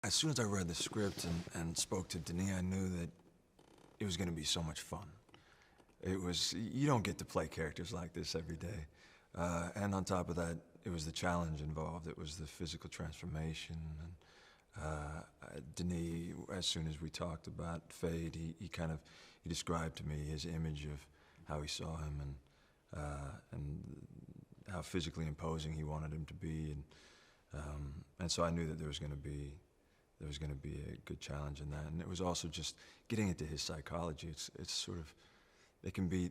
As soon as I read the script and spoke to Denis, I knew that it was going to be so much fun. It was, you don't get to play characters like this every day. And on top of that, it was the challenge involved. It was the physical transformation. And Denis, as soon as we talked about Feyd, he described to me his image of how he saw him and how physically imposing he wanted him to be. And so I knew that there was going to be a good challenge in that. And it was also just getting into his psychology. It's sort of,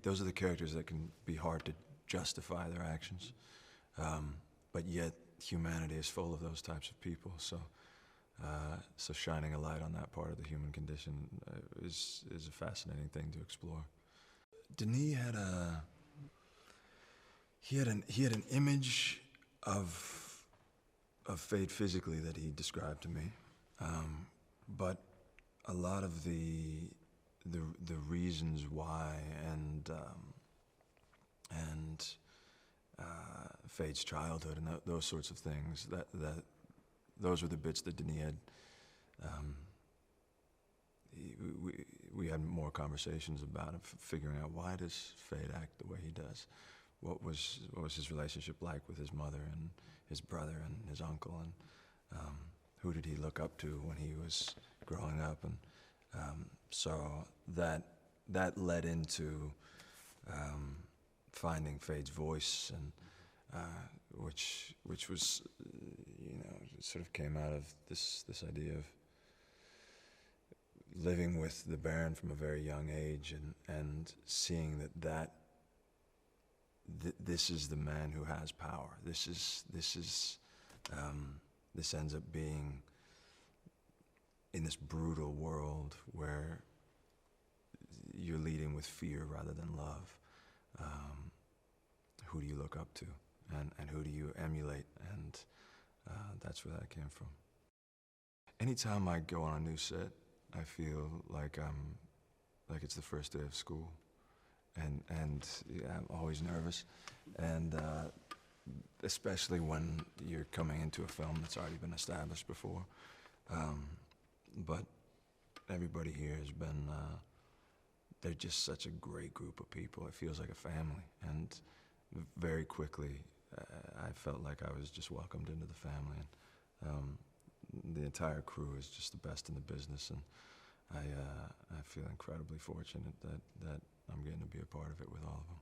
those are the characters that can be hard to justify their actions. But yet humanity is full of those types of people. So shining a light on that part of the human condition is a fascinating thing to explore. Denis had an image of Feyd physically that he described to me. But a lot of the reasons why and Feyd's childhood and those sorts of things, those were the bits that Denis had. We had more conversations about it, figuring out, why does Feyd act the way he does? What was his relationship like with his mother and his brother and his uncle, and who did he look up to when he was growing up? And so that led into finding Feyd's voice, and which was, sort of came out of this idea of living with the Baron from a very young age, and seeing that this is the man who has power. This ends up being, in this brutal world where you're leading with fear rather than love, who do you look up to, and who do you emulate? And that's where that came from. Anytime I go on a new set, I feel like it's the first day of school, and yeah, I'm always nervous, and especially when you're coming into a film that's already been established before. But everybody here has been, they're just such a great group of people. It feels like a family, and very quickly I felt like I was just welcomed into the family. And the entire crew is just the best in the business, and I feel incredibly fortunate that I'm getting to be a part of it with all of them.